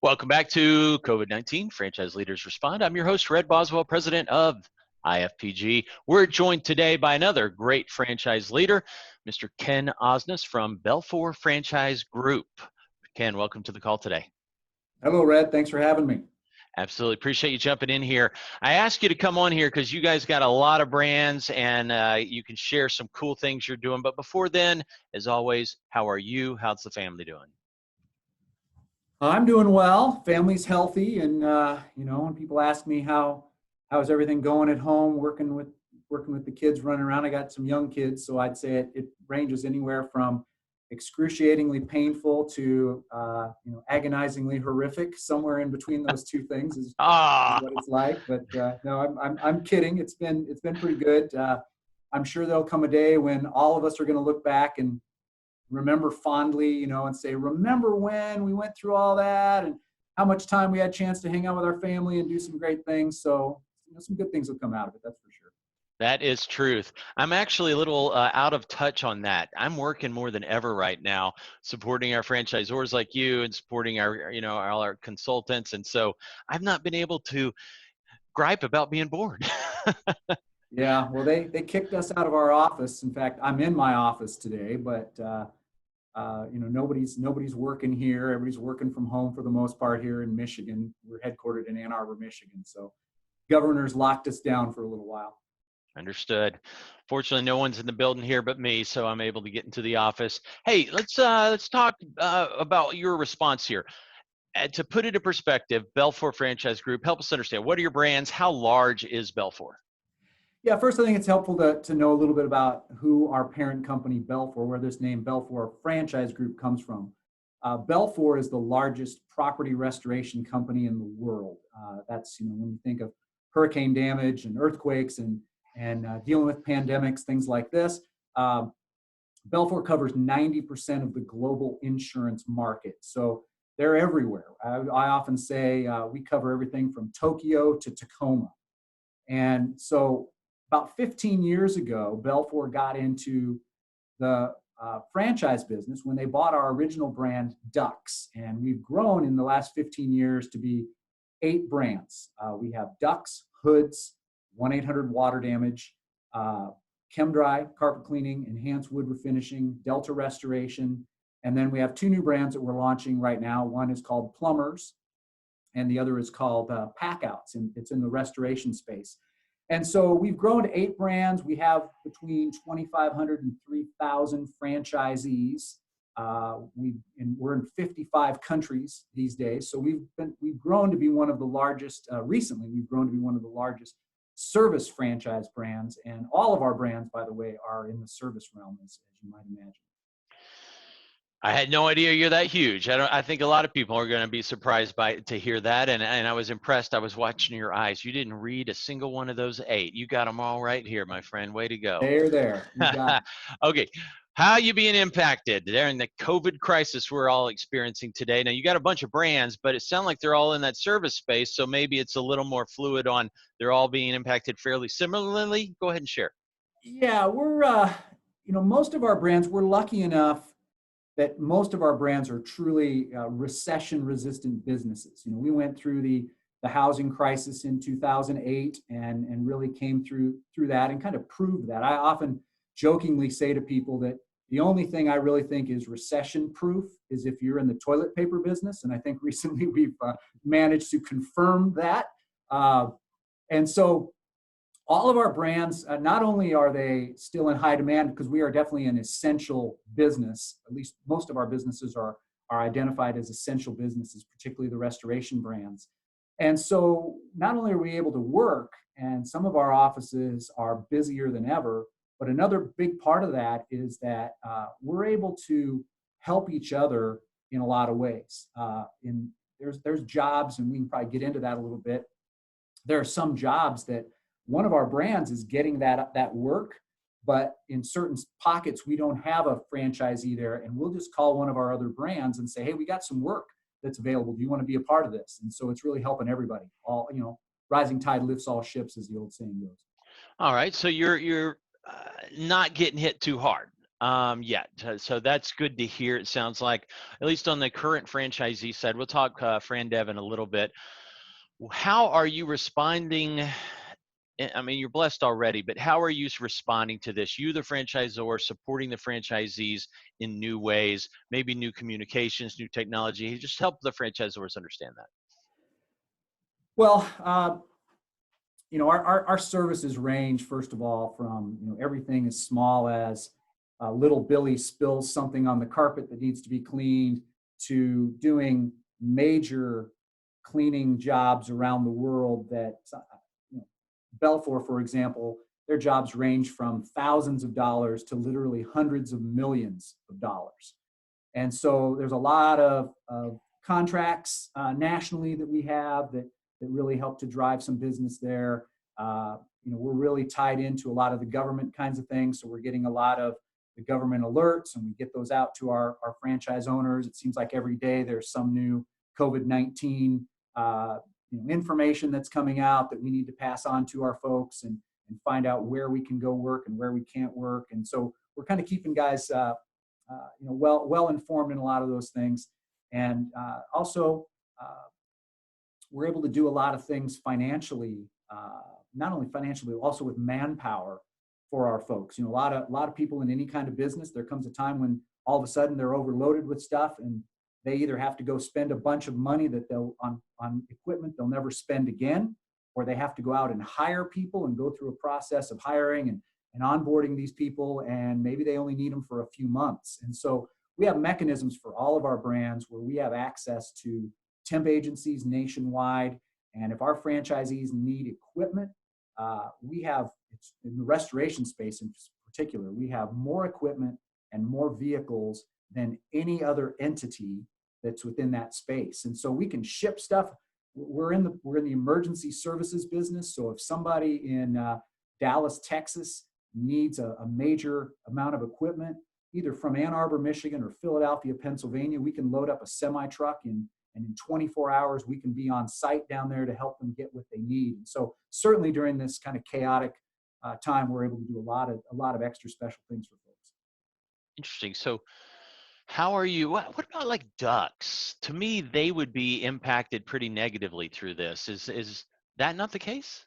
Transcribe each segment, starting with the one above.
Welcome back to COVID-19 Franchise Leaders Respond. I'm your host, Red Boswell, president of IFPG. We're joined today by another great franchise leader, Mr. Ken Osness from Belfor Franchise Group. Ken, welcome to the call today. Hello, Red. Thanks for having me. Absolutely. Appreciate you jumping in here. I asked you to come on here because you guys got a lot of brands and you can share some cool things you're doing. But before then, as always, how are you? How's the family doing? I'm doing well. Family's healthy, and when people ask me how's everything going at home, working with the kids running around. I got some young kids, so I'd say it ranges anywhere from excruciatingly painful to agonizingly horrific. Somewhere in between those two things is what it's like. But no, I'm kidding. It's been pretty good. I'm sure there'll come a day when all of us are going to look back and remember fondly, and say, remember when we went through all that and how much time we had a chance to hang out with our family and do some great things. So some good things will come out of it. That's for sure. That is truth. I'm actually a little out of touch on that. I'm working more than ever right now, supporting our franchisors like you and supporting our, all our consultants. And so I've not been able to gripe about being bored. Yeah, well, they kicked us out of our office. In fact, I'm in my office today, but nobody's working here. Everybody's working from home for the most part here in Michigan. We're headquartered in Ann Arbor, Michigan. So governors locked us down for a little while. Understood. Fortunately, no one's in the building here but me, so I'm able to get into the office. Hey, let's talk about your response here. To put it in perspective, Belfor Franchise Group, help us understand, what are your brands? How large is Belfor? Yeah, first, I think it's helpful to know a little bit about who our parent company, Belfor, where this name Belfor Franchise Group comes from. Belfor is the largest property restoration company in the world. That's, when you think of hurricane damage and earthquakes and dealing with pandemics, things like this. Belfor covers 90% of the global insurance market. So they're everywhere. I often say we cover everything from Tokyo to Tacoma. And so about 15 years ago, Belfor got into the franchise business when they bought our original brand, Ducks. And we've grown in the last 15 years to be 8 brands. We have Ducks, Hoods, 1-800 Water Damage, ChemDry, Carpet Cleaning, Enhanced Wood Refinishing, Delta Restoration. And then we have 2 new brands that we're launching right now. One is called Plumbers, and the other is called Packouts, and it's in the restoration space. And so we've grown to 8 brands. We have between 2,500 and 3,000 franchisees. We're in 55 countries these days. So we've grown to be one of the largest. Recently, we've grown to be one of the largest service franchise brands, and all of our brands, by the way, are in the service realm, as you might imagine. I had no idea you're that huge. I think a lot of people are going to be surprised to hear that. And I was impressed. I was watching your eyes. You didn't read a single one of those 8. You got them all right here, my friend. Way to go. They're there. You got it. Okay. How are you being impacted during the COVID crisis we're all experiencing today? Now, you got a bunch of brands, but it sounds like they're all in that service space. So maybe it's a little more fluid on they're all being impacted fairly similarly. Go ahead and share. Yeah, we're, most of our brands, we're lucky enough that most of our brands are truly recession-resistant businesses. We went through the housing crisis in 2008 and really came through that and kind of proved that. I often jokingly say to people that the only thing I really think is recession-proof is if you're in the toilet paper business, and I think recently we've managed to confirm that. And so all of our brands, not only are they still in high demand because we are definitely an essential business, at least most of our businesses are identified as essential businesses, particularly the restoration brands. And so not only are we able to work, and some of our offices are busier than ever, but another big part of that is that we're able to help each other in a lot of ways. There's jobs, and we can probably get into that a little bit. There are some jobs that one of our brands is getting that work, but in certain pockets, we don't have a franchisee there, and we'll just call one of our other brands and say, hey, we got some work that's available. Do you want to be a part of this? And so it's really helping everybody. Rising tide lifts all ships, as the old saying goes. All right, so you're not getting hit too hard. Yeah, so that's good to hear. It sounds like, at least on the current franchisee side, we'll talk Fran Dev in a little bit. How are you responding? I mean, you're blessed already, but how are you responding to this? You, the franchisor, supporting the franchisees in new ways, maybe new communications, new technology. Just help the franchisors understand that. Well, our services range, first of all, from everything as small as little Billy spills something on the carpet that needs to be cleaned, to doing major cleaning jobs around the world that Belfor, for example, their jobs range from thousands of dollars to literally hundreds of millions of dollars. And so there's a lot of contracts nationally that we have that really help to drive some business there. We're really tied into a lot of the government kinds of things. So we're getting a lot of the government alerts, and we get those out to our franchise owners. It seems like every day there's some new COVID-19 information that's coming out that we need to pass on to our folks and find out where we can go work and where we can't work. And so we're kind of keeping guys well informed in a lot of those things. And also, we're able to do a lot of things financially, not only financially, but also with manpower for our folks. A lot of people in any kind of business, there comes a time when all of a sudden they're overloaded with stuff, and they either have to go spend a bunch of money that they'll on equipment they'll never spend again, or they have to go out and hire people and go through a process of hiring and onboarding these people, and maybe they only need them for a few months. And so we have mechanisms for all of our brands where we have access to temp agencies nationwide. And if our franchisees need equipment, we have, in the restoration space in particular, we have more equipment and more vehicles than any other entity that's within that space. And so we can ship stuff. We're in the emergency services business. So if somebody in Dallas, Texas needs a major amount of equipment, either from Ann Arbor, Michigan or Philadelphia, Pennsylvania, we can load up a semi truck and in 24 hours, we can be on site down there to help them get what they need. And so certainly during this kind of chaotic time, we're able to do a lot of extra special things for folks. Interesting. So how are you? What about like ducks? To me, they would be impacted pretty negatively through this. Is that not the case?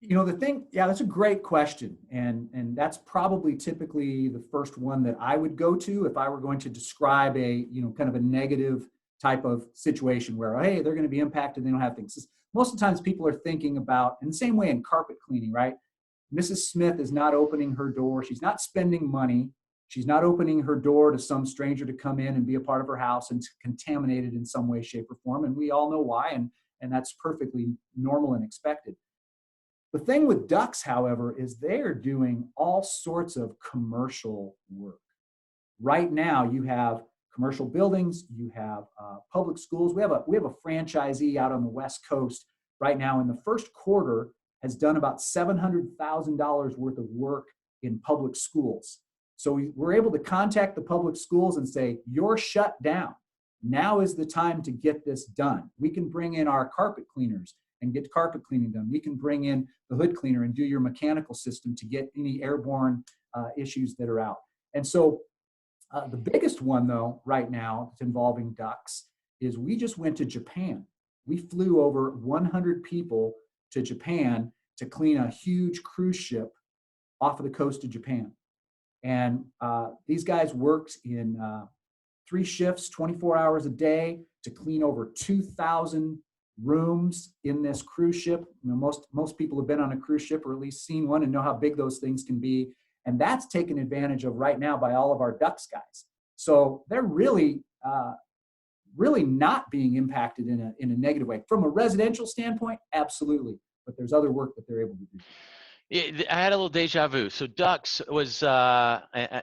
That's a great question. And that's probably typically the first one that I would go to if I were going to describe a, kind of a negative type of situation where, hey, they're going to be impacted. They don't have things. Most of the times people are thinking about, in the same way in carpet cleaning, right? Mrs. Smith is not opening her door. She's not spending money. She's not opening her door to some stranger to come in and be a part of her house and contaminate it in some way, shape, or form. And we all know why. And that's perfectly normal and expected. The thing with ducks, however, is they're doing all sorts of commercial work. Right now, you have commercial buildings, you have public schools. We have a franchisee out on the West Coast right now in the first quarter has done about $700,000 worth of work in public schools. So we're able to contact the public schools and say, you're shut down. Now is the time to get this done. We can bring in our carpet cleaners and get carpet cleaning done. We can bring in the hood cleaner and do your mechanical system to get any airborne issues that are out. And so the biggest one, though, right now that's involving ducks is we just went to Japan. We flew over 100 people to Japan to clean a huge cruise ship off of the coast of Japan. And these guys worked in 3 shifts, 24 hours a day to clean over 2,000 rooms in this cruise ship. Most people have been on a cruise ship or at least seen one and know how big those things can be. And that's taken advantage of right now by all of our ducks guys. So they're really not being impacted in a negative way. From a residential standpoint, absolutely. But there's other work that they're able to do. I had a little deja vu. So ducks was, I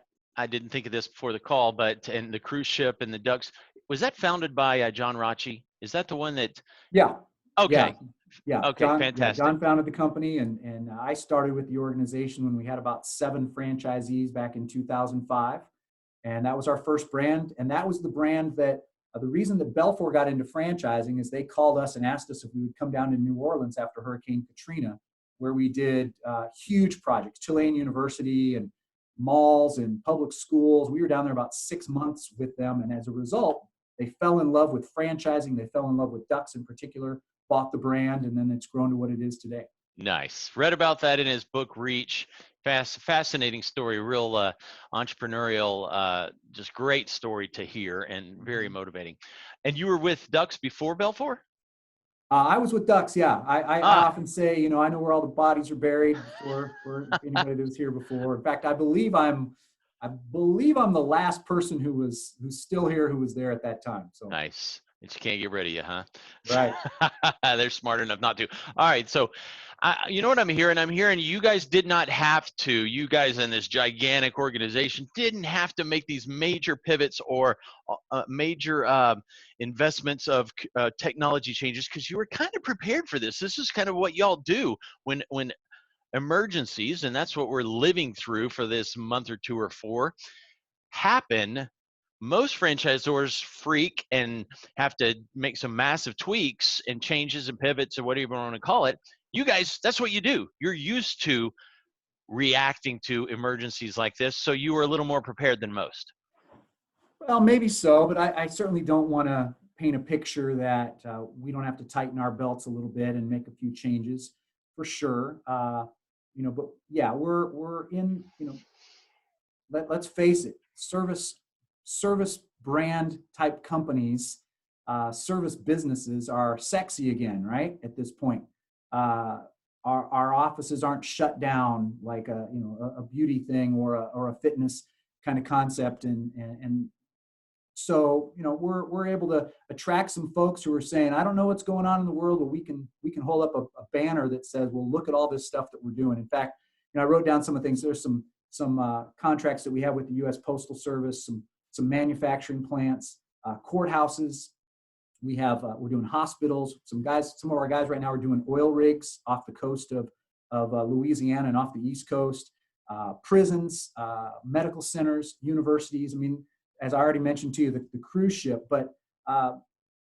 didn't think of this before the call, and the cruise ship and the ducks, was that founded by John Rachi? Is that the one that? Yeah. Okay. Yeah. Okay. John, Fantastic. John founded the company, and I started with the organization when we had about 7 franchisees back in 2005. And that was our first brand. And that was the brand that, the reason that Belfor got into franchising is they called us and asked us if we would come down to New Orleans after Hurricane Katrina, where we did huge projects, Chilean University and malls and public schools. We were down there about 6 months with them. And as a result, they fell in love with franchising. They fell in love with Ducks in particular, bought the brand, and then it's grown to what it is today. Nice. Read about that in his book, Reach. Fascinating story, real entrepreneurial, just great story to hear and very motivating. And you were with Ducks before Belfor? I was with Ducks, yeah. I often say, I know where all the bodies are buried for anybody that was here before. In fact, I believe I'm the last person who's still here who was there at that time. So nice. But you can't get rid of you, huh? Right. They're smart enough not to. All right. So, you know what I'm hearing? I'm hearing you guys did not have to, you guys in this gigantic organization didn't have to make these major pivots or major investments of technology changes because you were kind of prepared for this. This is kind of what y'all do when emergencies, and that's what we're living through for this month or 2 or 4, happen. Most franchisors freak and have to make some massive tweaks and changes and pivots or whatever you want to call it. You guys, that's what you do. You're used to reacting to emergencies like this, so you were a little more prepared than most. Well, maybe so, but I certainly don't want to paint a picture that we don't have to tighten our belts a little bit and make a few changes, for sure. But yeah, we're in. Let's face it, service brand type companies, service businesses are sexy again, right? At this point, our offices aren't shut down like a beauty thing or a fitness kind of concept, and so we're able to attract some folks who are saying, I don't know what's going on in the world, but we can hold up a banner that says, well, look at all this stuff that we're doing. In fact, I wrote down some of the things. There's some contracts that we have with the U.S. Postal Service, some manufacturing plants, courthouses. We're doing hospitals. Some of our guys right now are doing oil rigs off the coast of Louisiana and off the East Coast, prisons, medical centers, universities. I mean, as I already mentioned to you, the cruise ship, but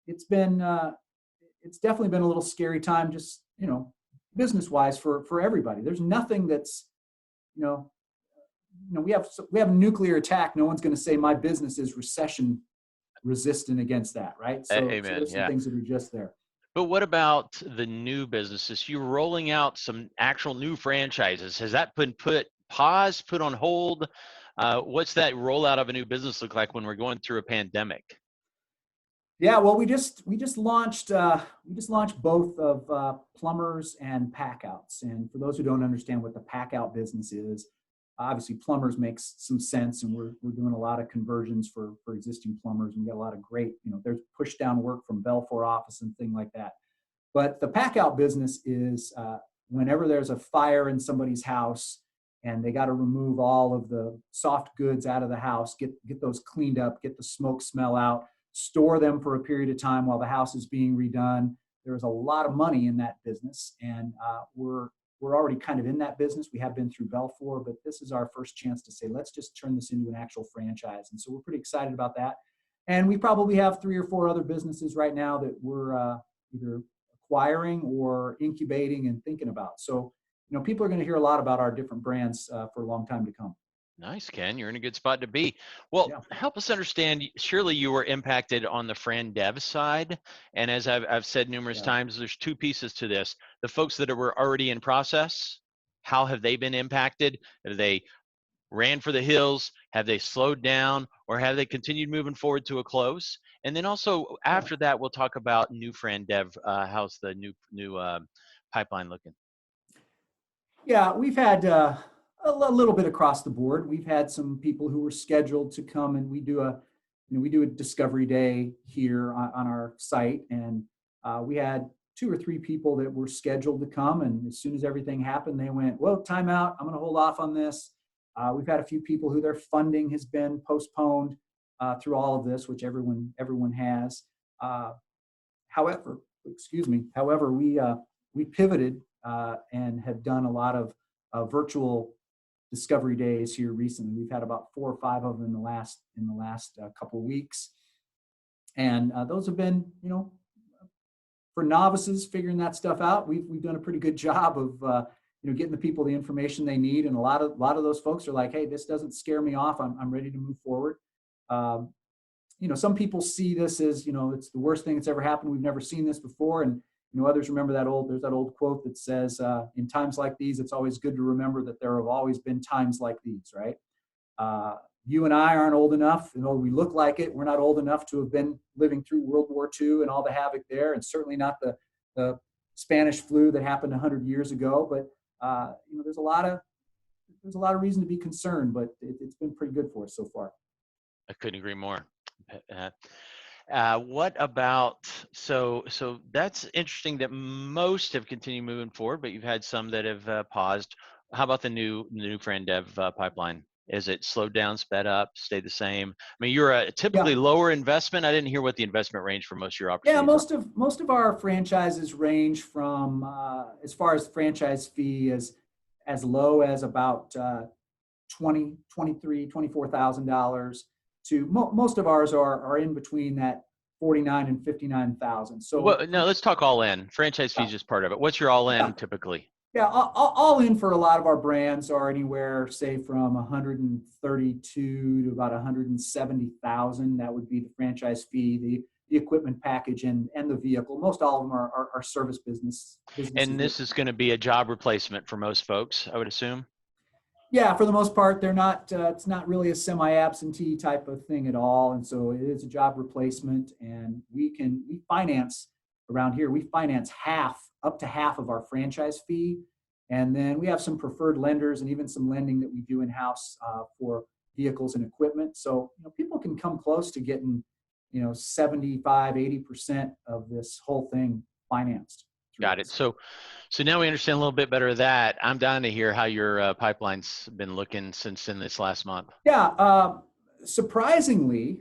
it's definitely been a little scary time, just business-wise for everybody. There's nothing that's we have a nuclear attack. No one's going to say my business is recession resistant against that, right? So, Amen. there's some things that are just there. But what about the new businesses? You're rolling out some actual new franchises. Has that been put on hold? What's that rollout of a new business look like when we're going through a pandemic? Yeah, well, we just launched both of plumbers and packouts. And for those who don't understand what the packout business is, obviously plumbers makes some sense, and we're doing a lot of conversions for existing plumbers, and we got a lot of great, there's push down work from Belfor office and thing like that. But the packout business is whenever there's a fire in somebody's house and they got to remove all of the soft goods out of the house, get those cleaned up, get the smoke smell out, store them for a period of time while the house is being redone. There's a lot of money in that business, and we're already kind of in that business. We have been through Belfor, but this is our first chance to say, let's just turn this into an actual franchise. And so we're pretty excited about that. And we probably have 3 or 4 other businesses right now that we're either acquiring or incubating and thinking about. So, people are going to hear a lot about our different brands for a long time to come. Nice, Ken. You're in a good spot to be. Well, help us understand. Surely you were impacted on the Fran Dev side, and as I've said numerous times, there's 2 pieces to this. The folks that were already in process, how have they been impacted? Have they ran for the hills? Have they slowed down, or have they continued moving forward to a close? And then also after that, we'll talk about new Fran Dev. How's the new pipeline looking? Yeah, we've had a little bit across the board. We've had some people who were scheduled to come, and we do a discovery day here on our site, and we had 2 or 3 people that were scheduled to come, and as soon as everything happened, they went, well, time out, I'm going to hold off on this. We've had a few people who their funding has been postponed through all of this, which everyone has. However, we pivoted and have done a lot of virtual discovery days here recently. We've had about 4 or 5 of them in the last couple of weeks, and those have been, for novices figuring that stuff out. We've done a pretty good job of getting the people the information they need. And a lot of those folks are like, hey, this doesn't scare me off. I'm ready to move forward. Some people see this as, it's the worst thing that's ever happened. We've never seen this before. And, others remember there's that old quote that says, in times like these, it's always good to remember that there have always been times like these, right? You and I aren't old enough, we look like it. We're not old enough to have been living through World War II and all the havoc there, and certainly not the Spanish flu that happened 100 years ago. But, there's a lot of reason to be concerned, but it's been pretty good for us so far. I couldn't agree more. What about, so that's interesting that most have continued moving forward, but you've had some that have paused. How about the new friend dev pipeline? Is it slowed down, sped up, stayed the same? I mean, you're a typically lower investment. I didn't hear what the investment range for most of your opportunities. Yeah, most of our franchises range from, as far as franchise fee, as low as about $24,000 to most of ours are in between that 49 and 59,000. So no, let's talk all in. Franchise fees is part of it. What's your all in typically? Yeah, all in for a lot of our brands are anywhere, say, from 132 to about 170,000. That would be the franchise fee, the equipment package, and the vehicle. Most all of them are service businesses. And this is going to be a job replacement for most folks, I would assume. Yeah, for the most part, they're not. It's not really a semi-absentee type of thing at all, and so it is a job replacement. And we finance around here. We finance up to half of our franchise fee, and then we have some preferred lenders and even some lending that we do in house for vehicles and equipment. So people can come close to getting 75-80% of this whole thing financed. Got it. So now we understand a little bit better of that. I'm dying to hear how your pipeline's been looking since in this last month. Yeah, surprisingly,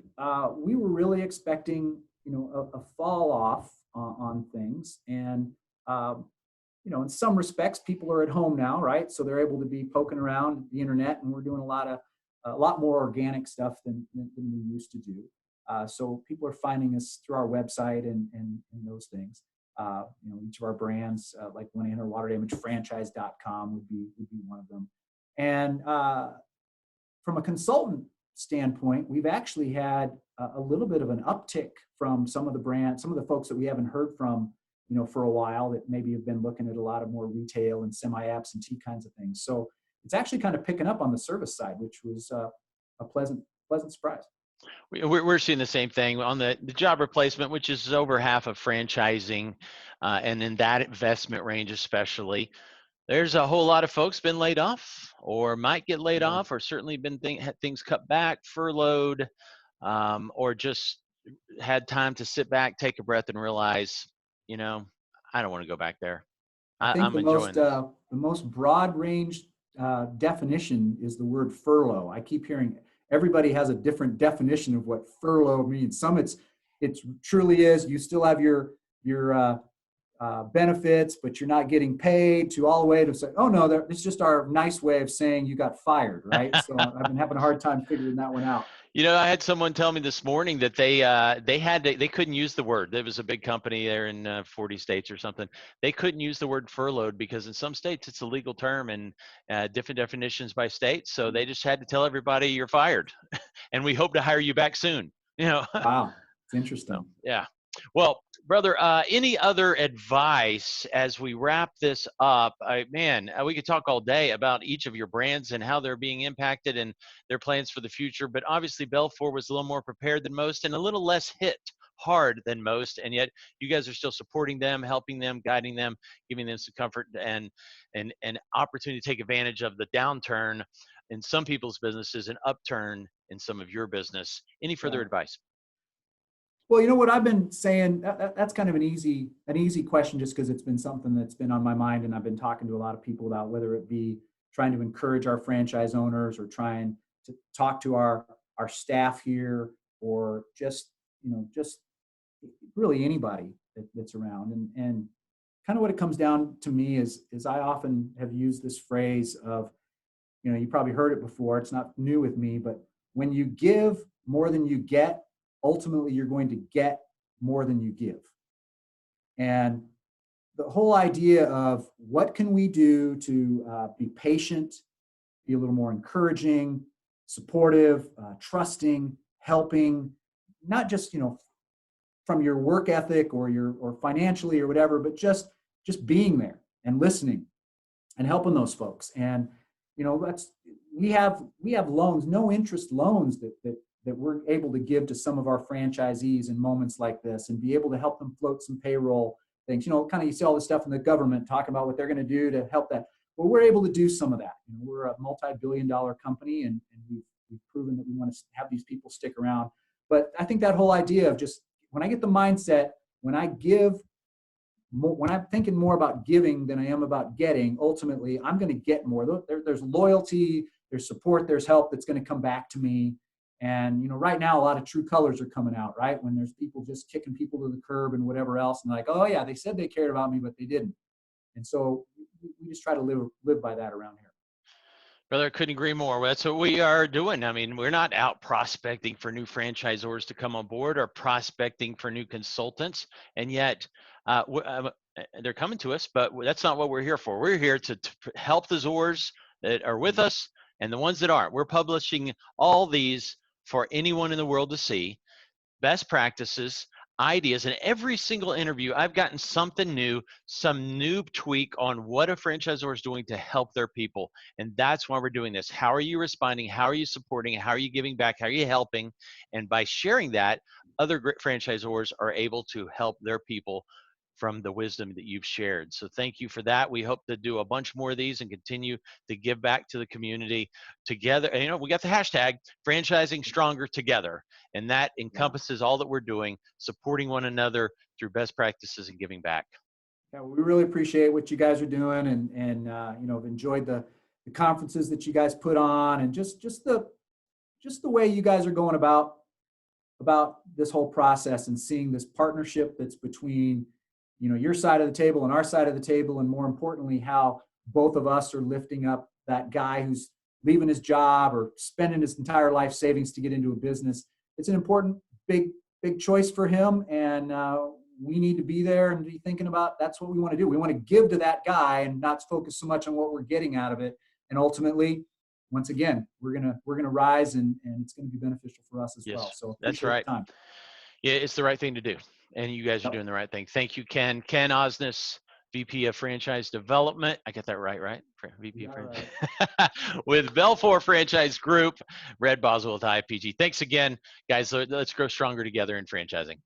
we were really expecting a fall off on things, and in some respects, people are at home now, right? So they're able to be poking around the internet, and we're doing a lot more organic stuff than we used to do. So people are finding us through our website and those things. Each of our brands, like 1-800-WaterDamageFranchise.com would be one of them. And from a consultant standpoint, we've actually had a little bit of an uptick from some of the brands, some of the folks that we haven't heard from, for a while, that maybe have been looking at a lot of more retail and semi-absentee kinds of things. So it's actually kind of picking up on the service side, which was a pleasant surprise. We're seeing the same thing on the job replacement, which is over half of franchising, and in that investment range especially. There's a whole lot of folks been laid off or might get laid off, or certainly been had things cut back, furloughed, or just had time to sit back, take a breath, and realize, I don't want to go back there. I'm enjoying the most broad range definition is the word furlough. I keep hearing everybody has a different definition of what furlough means. Some it truly is you still have your benefits, but you're not getting paid, to all the way to say, oh no, it's just our nice way of saying you got fired, right? So I've been having a hard time figuring that one out. I had someone tell me this morning that they couldn't use the word. There was a big company there in 40 states or something. They couldn't use the word furloughed because in some states it's a legal term and different definitions by state. So they just had to tell everybody you're fired, and we hope to hire you back soon. Wow, it's interesting. So, yeah. Well, brother, any other advice as we wrap this up? We could talk all day about each of your brands and how they're being impacted and their plans for the future. But obviously, Belfor was a little more prepared than most and a little less hit hard than most. And yet you guys are still supporting them, helping them, guiding them, giving them some comfort and opportunity to take advantage of the downturn in some people's businesses and upturn in some of your business. Any further advice? Well, what I've been saying, that's kind of an easy question, just because it's been something that's been on my mind, and I've been talking to a lot of people about, whether it be trying to encourage our franchise owners or trying to talk to our staff here, or just really anybody that's around. And kind of what it comes down to me is I often have used this phrase of, you probably heard it before, it's not new with me, but when you give more than you get, ultimately you're going to get more than you give. And the whole idea of what can we do to be patient, be a little more encouraging, supportive, trusting, helping, not just, from your work ethic or financially or whatever, but just being there and listening and helping those folks. And that's we have loans, no interest loans that we're able to give to some of our franchisees in moments like this, and be able to help them float some payroll things. Kind of, you see all this stuff in the government talking about what they're going to do to help that. Well, we're able to do some of that. We're a multi-billion-dollar company, and we've proven that we want to have these people stick around. But I think that whole idea of just, when I get the mindset, when I give, when I'm thinking more about giving than I am about getting, ultimately, I'm going to get more. There's loyalty, there's support, there's help that's going to come back to me. And, right now, a lot of true colors are coming out, right? When there's people just kicking people to the curb and whatever else, and like, oh yeah, they said they cared about me, but they didn't. And so we just try to live by that around here. Brother, I couldn't agree more. That's what we are doing. I mean, we're not out prospecting for new franchisors to come on board or prospecting for new consultants. And yet they're coming to us, but that's not what we're here for. We're here to help the Zors that are with us and the ones that aren't. We're publishing all these for anyone in the world to see. Best practices, ideas, and every single interview I've gotten something new, some new tweak on what a franchisor is doing to help their people. And that's why we're doing this. How are you responding? How are you supporting? How are you giving back? How are you helping? And by sharing that, other great franchisors are able to help their people from the wisdom that you've shared. So thank you for that. We hope to do a bunch more of these and continue to give back to the community together. And, we got the hashtag franchising stronger together. And that encompasses all that we're doing, supporting one another through best practices and giving back. Yeah, we really appreciate what you guys are doing, and have enjoyed the conferences that you guys put on, and just the way you guys are going about this whole process, and seeing this partnership that's between your side of the table and our side of the table, and more importantly, how both of us are lifting up that guy who's leaving his job or spending his entire life savings to get into a business. It's an important, big choice for him, and we need to be there and be thinking about, that's what we want to do. We want to give to that guy and not focus so much on what we're getting out of it. And ultimately, once again, we're gonna rise, and it's going to be beneficial for us as well. So that's right. Time. Yeah, it's the right thing to do, and you guys are doing the right thing. Thank you, Ken. Ken Osness, VP of Franchise Development. I get that right? VP of Franchise. Right. With Belfor Franchise Group, Red Boswell with IFPG. Thanks again, guys. Let's grow stronger together in franchising.